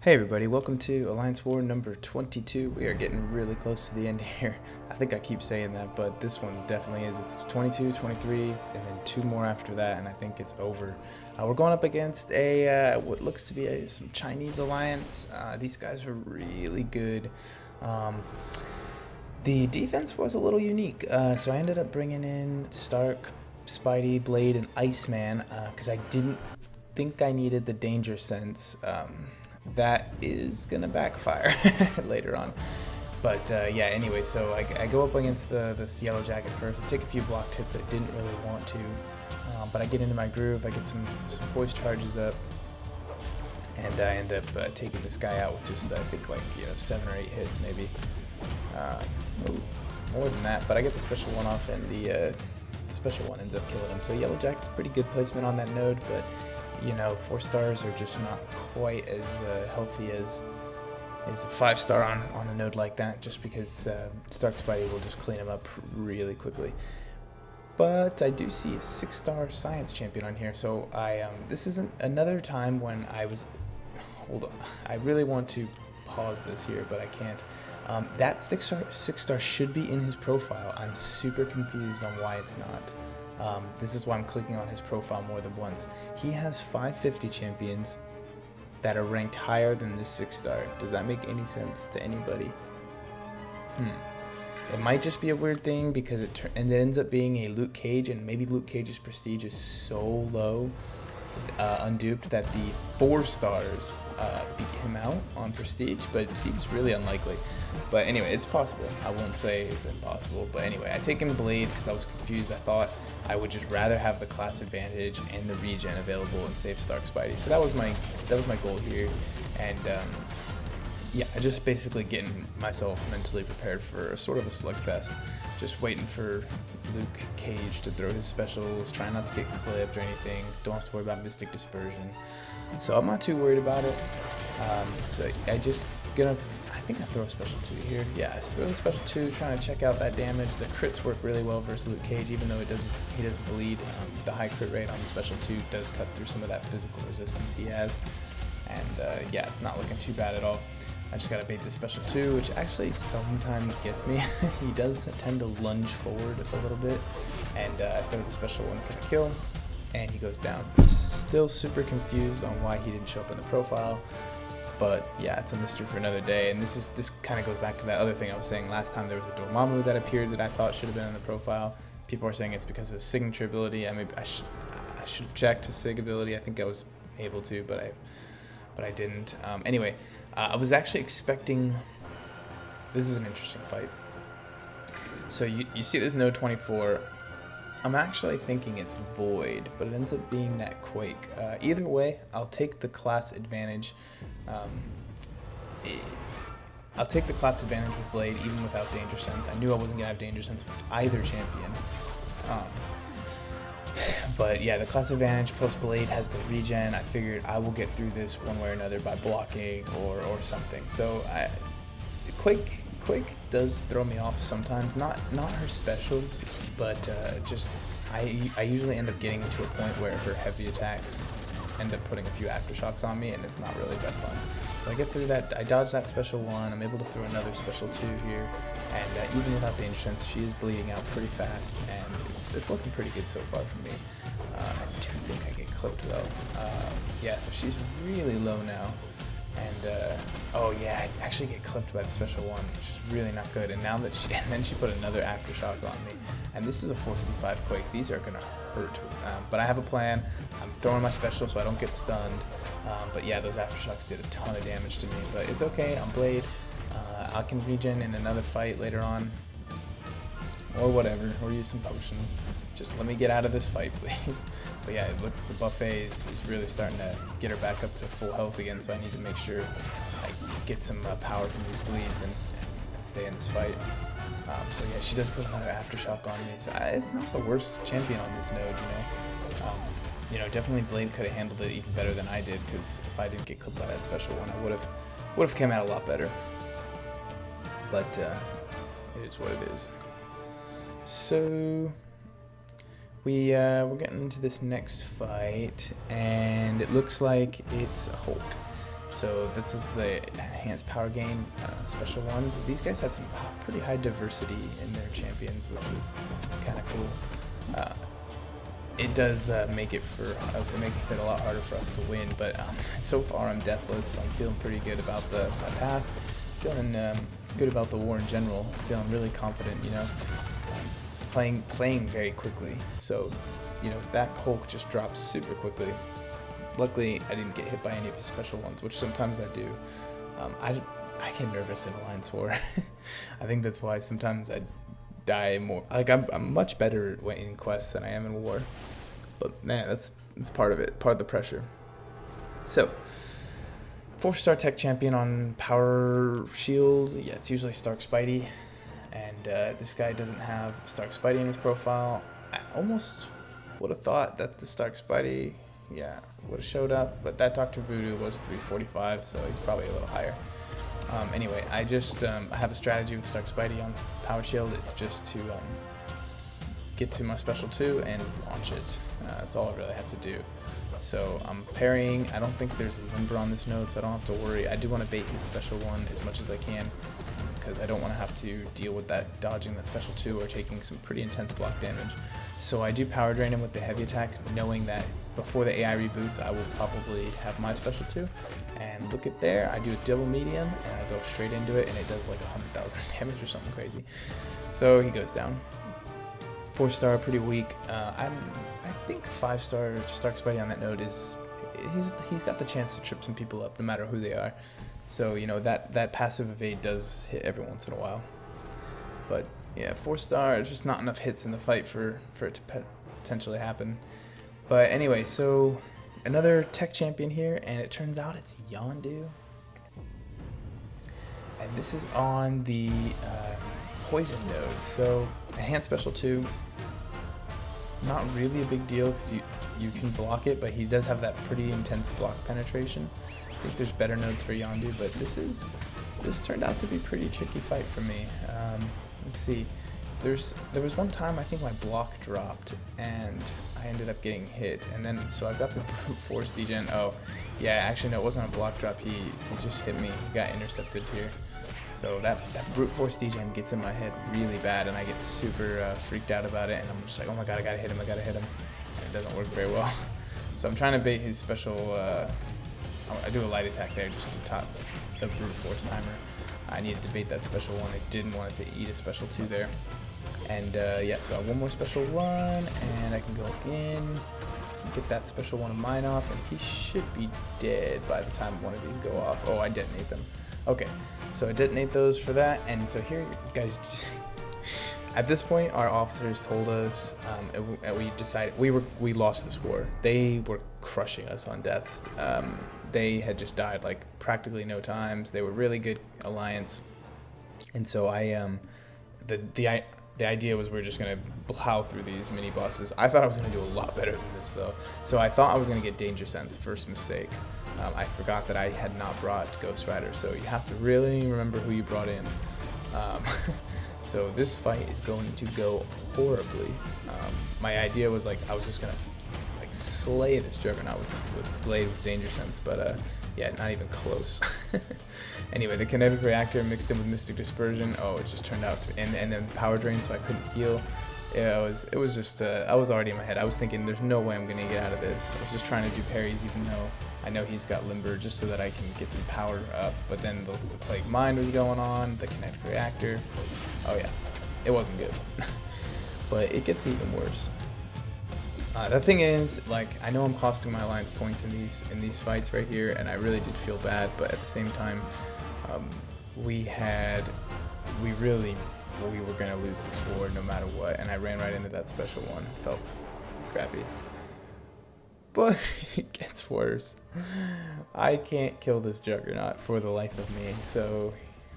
Hey everybody, welcome to Alliance War number 22. We are getting really close to the end here. I think I keep saying that, but this one definitely is. It's 22, 23, and then two more after that, and I think it's over. We're going up against a what looks to be some Chinese alliance. These guys are really good. The defense was a little unique, so I ended up bringing in Stark, Spidey, Blade, and Iceman, because I didn't think I needed the danger sense. That is gonna backfire later on, but yeah, anyway, so I go up against this Yellow Jacket first. I take a few blocked hits I didn't really want to, but I get into my groove. I get some voice charges up, and I end up taking this guy out with just, I think, like, 7 or 8 hits maybe. More than that, but I get the special one off, and the special one ends up killing him. So Yellow Jacket's pretty good placement on that node, but 4 stars are just not quite as healthy as a 5-star on a node like that, just because Stark Spidey will just clean him up really quickly. But I do see a 6-star science champion on here, so this isn't another time when I was, hold on, I really want to pause this here, but I can't. That 6-star should be in his profile. I'm super confused on why it's not. This is why I'm clicking on his profile more than once. He has 550 champions that are ranked higher than this 6-star. Does that make any sense to anybody? It might just be a weird thing because it ends up being a Luke Cage, and maybe Luke Cage's prestige is so low, unduped, that the 4 stars beat him out on prestige, but it seems really unlikely. But anyway, it's possible. I won't say it's impossible, but anyway, I take in Blade because I was confused. I thought I would just rather have the class advantage and the regen available and save Stark Spidey. So that was my goal here, and yeah, I just basically getting myself mentally prepared for a sort of a slugfest, just waiting for Luke Cage to throw his specials, trying not to get clipped or anything. Don't have to worry about Mystic Dispersion, so I'm not too worried about it. So I just I think I throw a special 2 here. Yeah, I throw the special 2, trying to check out that damage. The crits work really well versus Luke Cage, even though he doesn't bleed. The high crit rate on the special 2 does cut through some of that physical resistance he has, and yeah, it's not looking too bad at all. I just gotta bait the special 2, which actually sometimes gets me. He does tend to lunge forward a little bit, and I throw the special 1 for the kill, and he goes down. Still super confused on why he didn't show up in the profile. But yeah, it's a mystery for another day, and this kind of goes back to that other thing I was saying last time. There was a Dormammu that appeared that I thought should have been in the profile. People are saying it's because of his signature ability. I should have checked his sig ability. I think I was able to, but I didn't. Anyway, I was actually expecting. This is an interesting fight. So you see this node 24. I'm actually thinking it's Void, but it ends up being that Quake. Either way, I'll take the class advantage. I'll take the class advantage with Blade, even without Danger Sense. I knew I wasn't going to have Danger Sense with either champion. But yeah, the class advantage plus Blade has the regen. I figured I will get through this one way or another by blocking or something. So Quake does throw me off sometimes. Not her specials, but just I usually end up getting into a point where her heavy attacks end up putting a few aftershocks on me, and it's not really that fun. So I get through that. I dodge that special 1. I'm able to throw another special 2 here, and even without Danger Sense, she is bleeding out pretty fast, and it's looking pretty good so far for me. I do think I get clipped though. Yeah, so she's really low now. And oh yeah, I actually get clipped by the special 1, which is really not good. And now that and then she put another aftershock on me. And this is a 455 Quake. These are gonna hurt. But I have a plan. I'm throwing my special so I don't get stunned. But yeah, those aftershocks did a ton of damage to me. But it's okay. I'm Blade. I can regen in another fight later on, or whatever, or use some potions. Just let me get out of this fight, please. But yeah, it looks the buffet is really starting to get her back up to full health again, so I need to make sure I get some power from these bleeds and stay in this fight. So yeah, she does put another aftershock on me, so it's not the worst champion on this node, definitely Blade could have handled it even better than I did, because if I didn't get clipped by that special 1, I would have come out a lot better. But it is what it is. So we're getting into this next fight, and it looks like it's a Hulk. So this is the enhanced power gain special ones. These guys had some pretty high diversity in their champions, which was kind of cool. It does make it a lot harder for us to win, but so far I'm deathless. I'm feeling pretty good about my path. Feeling good about the war in general. Feeling really confident, you know. Playing very quickly. So, you know, that Hulk just drops super quickly. Luckily, I didn't get hit by any of his special ones, which sometimes I do. I get nervous in Alliance War. I think that's why sometimes I die more. Like I'm much better in quests than I am in war. But man, that's part of it, part of the pressure. So, 4-star tech champion on power shield. Yeah, it's usually Stark Spidey. And this guy doesn't have Stark Spidey in his profile. I almost would have thought that the Stark Spidey, yeah, would have showed up, but that Dr. Voodoo was 345, so he's probably a little higher. Anyway, I just I have a strategy with Stark Spidey on Power Shield. It's just to get to my special 2 and launch it. That's all I really have to do. So I'm parrying. I don't think there's a limber on this node, so I don't have to worry. I do want to bait his special 1 as much as I can, because I don't want to have to deal with that dodging that special 2 or taking some pretty intense block damage. So I do power drain him with the heavy attack, knowing that before the AI reboots I will probably have my special 2. And look at there, I do a double medium and I go straight into it, and it does like 100,000 damage or something crazy. So he goes down. 4-star, pretty weak. I think 5-star Stark Spidey on that node is he's got the chance to trip some people up no matter who they are. So, you know, that passive evade does hit every once in a while. But yeah, 4-star, there's just not enough hits in the fight for it to potentially happen. But anyway, so another tech champion here, and it turns out it's Yondu. And this is on the poison node. So enhanced special 2, not really a big deal because you can block it, but he does have that pretty intense block penetration. I think there's better nodes for Yondu, but this turned out to be a pretty tricky fight for me. Let's see. There was one time I think my block dropped and I ended up getting hit, and then so I got the brute force degen. Oh, yeah, actually no, it wasn't a block drop. He just hit me. He got intercepted here. So that brute force degen gets in my head really bad, and I get super freaked out about it, and I'm just like, oh my god, I gotta hit him, and it doesn't work very well. So I'm trying to bait his special. I do a light attack there just to top the brute force timer. I needed to bait that special 1. I didn't want it to eat a special 2 there. And yeah, so I have one more special run, and I can go in, get that special 1 of mine off, and he should be dead by the time one of these go off. Oh, I detonate them. Okay, so I detonate those for that, and so here, guys, at this point, our officers told us, we decided, we lost this war. They were crushing us on deaths. They had just died like practically no times. They were really good alliance, and so the idea was we were just gonna plow through these mini bosses. I thought I was gonna do a lot better than this though. So I thought I was gonna get Danger Sense, first mistake. I forgot that I had not brought Ghost Rider, so you have to really remember who you brought in. So this fight is going to go horribly. My idea was like I was just gonna like slay this Juggernaut with Blade with Danger Sense, but yeah, not even close. Anyway, the kinetic reactor mixed in with Mystic Dispersion. Oh, it just turned out to, and then power drain, so I couldn't heal. Yeah, it was just I was already in my head. I was thinking, there's no way I'm gonna get out of this. I was just trying to do parries, even though I know he's got limber, just so that I can get some power up. But then the Plague Mind was going on, the kinetic reactor. Oh yeah, it wasn't good. But it gets even worse. The thing is, like, I know I'm costing my alliance points in these fights right here, and I really did feel bad. But at the same time, we were gonna lose this war no matter what, and I ran right into that special 1. Felt crappy. But it gets worse. I can't kill this Juggernaut for the life of me. So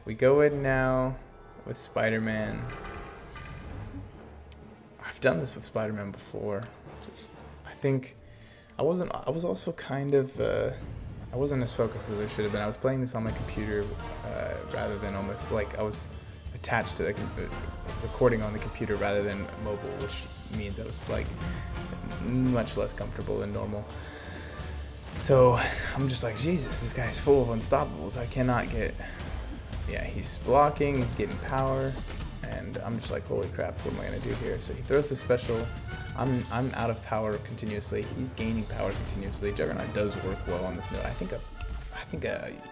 we go in now with Spider-Man. I've done this with Spider-Man before. I think I was also kind of I wasn't as focused as I should have been. I was playing this on my computer rather than on my, like, I was attached to the recording on the computer rather than mobile, which means I was like much less comfortable than normal. So I'm just like, Jesus, this guy's full of unstoppables. I cannot get, yeah, he's blocking, he's getting power, and I'm just like, holy crap, what am I gonna do here? So he throws the special. I'm out of power continuously. He's gaining power continuously. Juggernaut does work well on this node. I think a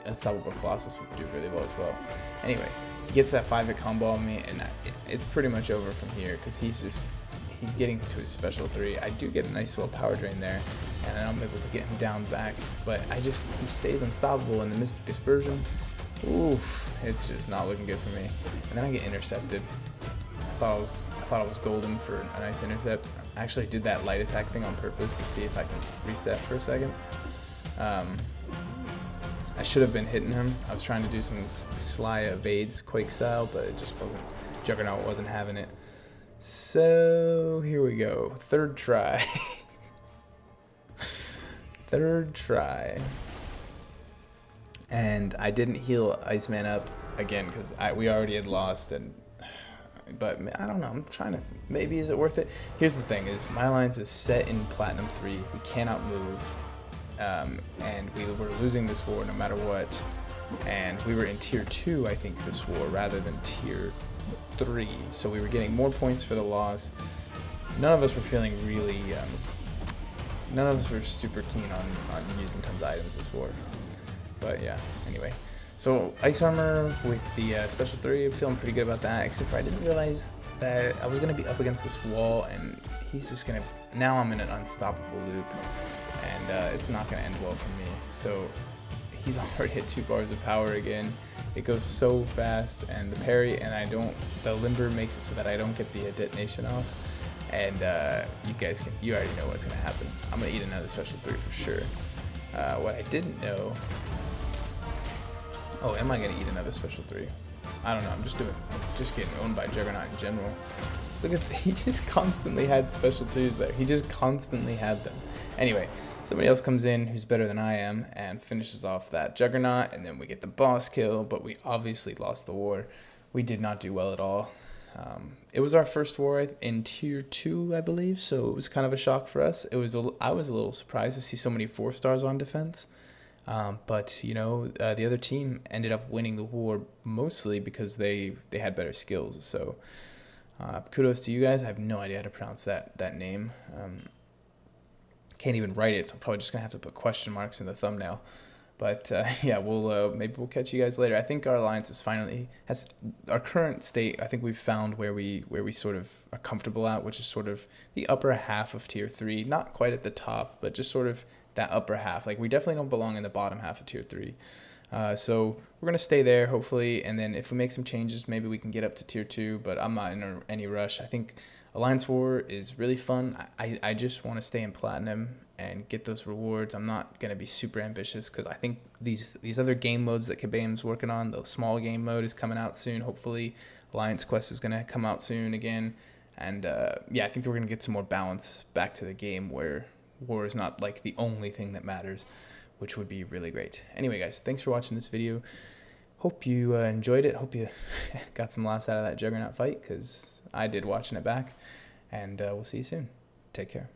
Unstoppable Colossus would do really well as well. Anyway, he gets that 5-hit combo on me, and it's pretty much over from here because he's getting to his special 3. I do get a nice little power drain there, and then I'm able to get him down back. But he stays unstoppable in the Mystic Dispersion. Oof, it's just not looking good for me. And then I get intercepted. I thought I was golden for a nice intercept. I actually did that light attack thing on purpose to see if I can reset for a second. I should have been hitting him. I was trying to do some sly evades Quake style, but it just wasn't. Juggernaut wasn't having it. So here we go. Third try. Third try. And I didn't heal Iceman up again because we already had lost. But I don't know. I'm trying to. Maybe is it worth it? Here's the thing: is my alliance is set in Platinum 3. We cannot move. And we were losing this war no matter what, and we were in tier 2 I think this war rather than tier 3, so we were getting more points for the loss. None of us were feeling really none of us were super keen on using tons of items this war, but yeah, anyway, so Ice Armor with the special 3, I'm feeling pretty good about that, except for I didn't realize that I was going to be up against this wall, and he's just going to, now I'm in an unstoppable loop. And it's not going to end well for me. So he's already hit 2 bars of power again. It goes so fast, and the parry, and the limber makes it so that I don't get the detonation off. And you already know what's going to happen. I'm going to eat another special 3 for sure. What I didn't know, oh, am I going to eat another special 3? I don't know. I'm just getting owned by Juggernaut in general. Look at, he just constantly had special 2s there. He just constantly had them. Anyway, somebody else comes in who's better than I am and finishes off that Juggernaut, and then we get the boss kill, but we obviously lost the war. We did not do well at all. It was our first war in tier 2, I believe, so it was kind of a shock for us. I was a little surprised to see so many 4 stars on defense. But you know, the other team ended up winning the war mostly because they had better skills. So kudos to you guys. I have no idea how to pronounce that name. Can't even write it, so I'm probably just gonna have to put question marks in the thumbnail. But yeah, maybe we'll catch you guys later. I think our alliance is finally has our current state. I think we've found where we sort of are comfortable at, which is sort of the upper half of tier 3, not quite at the top, but just sort of that upper half. Like, we definitely don't belong in the bottom half of tier 3. So we're gonna stay there hopefully, and then if we make some changes, maybe we can get up to tier 2. But I'm not in any rush. I think Alliance War is really fun. I just want to stay in Platinum and get those rewards. I'm not going to be super ambitious because I think these other game modes that Kabam's working on, the small game mode is coming out soon. Hopefully Alliance Quest is going to come out soon again. And yeah, I think we're going to get some more balance back to the game where war is not like the only thing that matters, which would be really great. Anyway, guys, thanks for watching this video. Hope you enjoyed it. Hope you got some laughs out of that Juggernaut fight, because I did watching it back. And we'll see you soon. Take care.